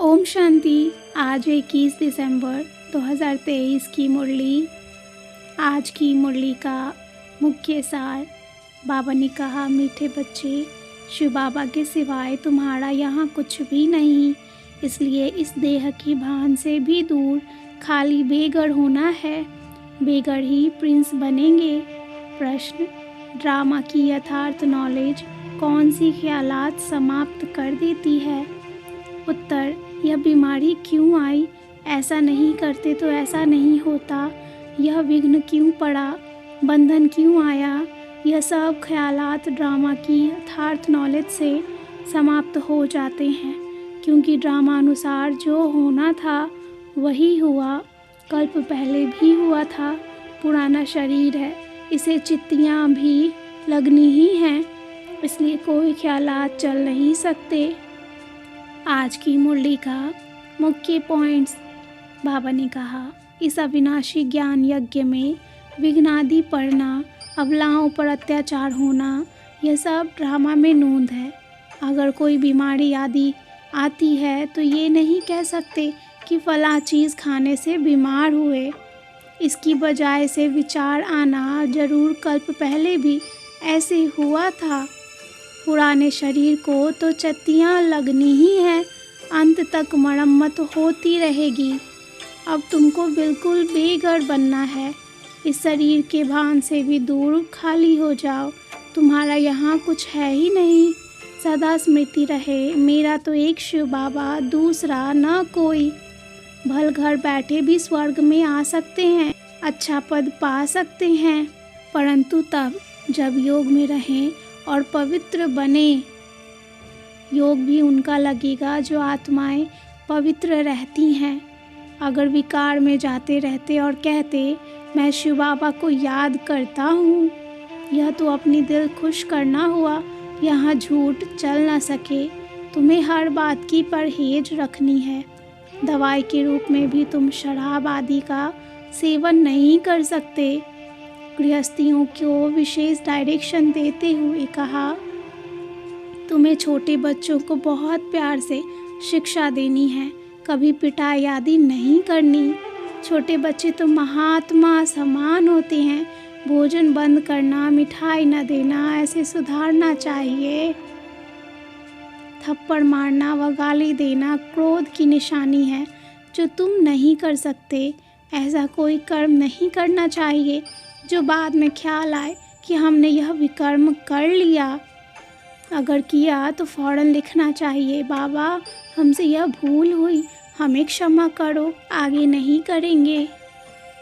ओम शांति। आज 21 दिसंबर 2023 की मुरली। आज की मुरली का मुख्य सार। बाबा ने कहा, मीठे बच्चे, शिव बाबा के सिवाय तुम्हारा यहाँ कुछ भी नहीं, इसलिए इस देह की भान से भी दूर खाली बेगढ़ होना है। बेगढ़ ही प्रिंस बनेंगे। प्रश्न, ड्रामा की यथार्थ नॉलेज कौन सी ख्यालात समाप्त कर देती है? उत्तर, यह बीमारी क्यों आई, ऐसा नहीं करते तो ऐसा नहीं होता, यह विघ्न क्यों पड़ा, बंधन क्यों आया, यह सब ख्यालात ड्रामा की यथार्थ नॉलेज से समाप्त हो जाते हैं, क्योंकि ड्रामा अनुसार जो होना था वही हुआ। कल्प पहले भी हुआ था। पुराना शरीर है, इसे चित्तियाँ भी लगनी ही हैं, इसलिए कोई ख्यालात चल नहीं सकते। आज की मुरली का मुख्य पॉइंट्स। बाबा ने कहा, इस अविनाशी ज्ञान यज्ञ में विघ्नादि पड़ना, अबलाओं पर अत्याचार होना, यह सब ड्रामा में नोंद है। अगर कोई बीमारी आदि आती है तो ये नहीं कह सकते कि फला चीज़ खाने से बीमार हुए। इसकी बजाय से विचार आना, जरूर कल्प पहले भी ऐसे हुआ था। पुराने शरीर को तो चत्तियाँ लगनी ही है, अंत तक मरम्मत होती रहेगी। अब तुमको बिल्कुल बेघर बनना है। इस शरीर के भान से भी दूर खाली हो जाओ। तुम्हारा यहाँ कुछ है ही नहीं। सदा स्मृति रहे, मेरा तो एक शिव बाबा, दूसरा न कोई। भल घर बैठे भी स्वर्ग में आ सकते हैं, अच्छा पद पा सकते हैं, परंतु तब जब योग में रहें और पवित्र बने। योग भी उनका लगेगा जो आत्माएं पवित्र रहती हैं। अगर विकार में जाते रहते और कहते, मैं शिव बाबा को याद करता हूँ, यह तो अपनी दिल खुश करना हुआ। यहाँ झूठ चल न सके। तुम्हें हर बात की परहेज रखनी है। दवाई के रूप में भी तुम शराब आदि का सेवन नहीं कर सकते। गृहस्थियों को विशेष डायरेक्शन देते हुए कहा, तुम्हें छोटे बच्चों को बहुत प्यार से शिक्षा देनी है, कभी पिटाई आदि नहीं करनी। छोटे बच्चे तो महात्मा समान होते हैं। भोजन बंद करना, मिठाई न देना, ऐसे सुधारना चाहिए। थप्पड़ मारना व गाली देना क्रोध की निशानी है, जो तुम नहीं कर सकते। ऐसा कोई कर्म नहीं करना चाहिए जो बाद में ख्याल आए कि हमने यह विकर्म कर लिया। अगर किया तो फौरन लिखना चाहिए, बाबा हमसे यह भूल हुई, हमें क्षमा करो, आगे नहीं करेंगे।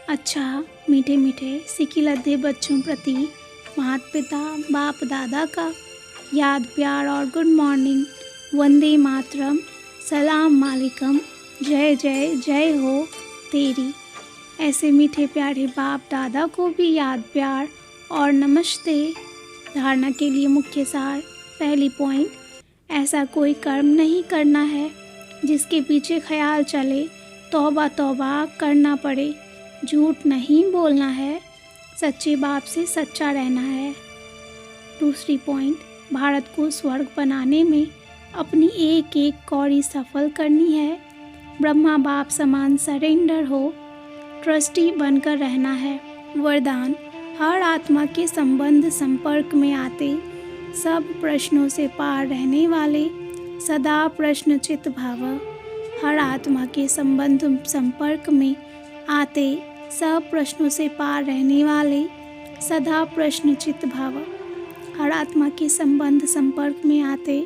अच्छा, मीठे मीठे सिकिलद्दे बच्चों प्रति माता पिता बाप दादा का याद प्यार और गुड मॉर्निंग। वंदे मातरम, सलाम वालेकुम, जय जय जय हो तेरी। ऐसे मीठे प्यारे बाप दादा को भी याद प्यार और नमस्ते। धारणा के लिए मुख्य सार। पहली पॉइंट, ऐसा कोई कर्म नहीं करना है जिसके पीछे ख्याल चले, तौबा तौबा करना पड़े। झूठ नहीं बोलना है, सच्चे बाप से सच्चा रहना है। दूसरी पॉइंट, भारत को स्वर्ग बनाने में अपनी एक एक कौड़ी सफल करनी है। ब्रह्मा बाप समान सरेंडर हो, ट्रस्टी बनकर रहना है। वरदान, हर आत्मा के संबंध संपर्क में आते, सब प्रश्नों से पार रहने वाले, सदा प्रश्नचित भाव। हर आत्मा के संबंध संपर्क में आते, सब प्रश्नों से पार रहने वाले, सदा प्रश्नचित भाव। हर आत्मा के संबंध संपर्क में आते,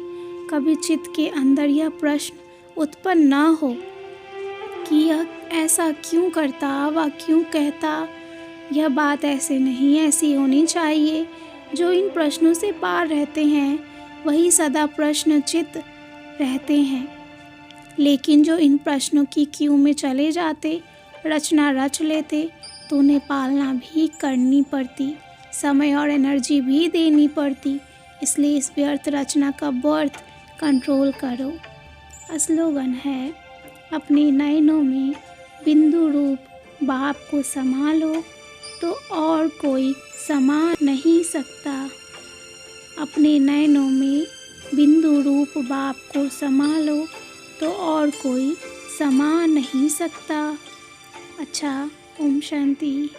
कभी चित्त के अंदर यह प्रश्न उत्पन्न न हो कि यह ऐसा क्यों करता व क्यों कहता। यह बात ऐसे नहीं, ऐसी होनी चाहिए। जो इन प्रश्नों से पार रहते हैं वही सदा प्रश्नचित रहते हैं। लेकिन जो इन प्रश्नों की क्यू में चले जाते, रचना रच लेते, तो उन्हें पालना भी करनी पड़ती, समय और एनर्जी भी देनी पड़ती। इसलिए इस व्यर्थ रचना का बर्थ कंट्रोल करो। स्लोगन है, अपने नयनों में बिंदु रूप बाप को संभालो तो और कोई समा नहीं सकता। अपने नयनों में बिंदु रूप बाप को संभालो तो और कोई समा नहीं सकता। अच्छा, ओम शांति।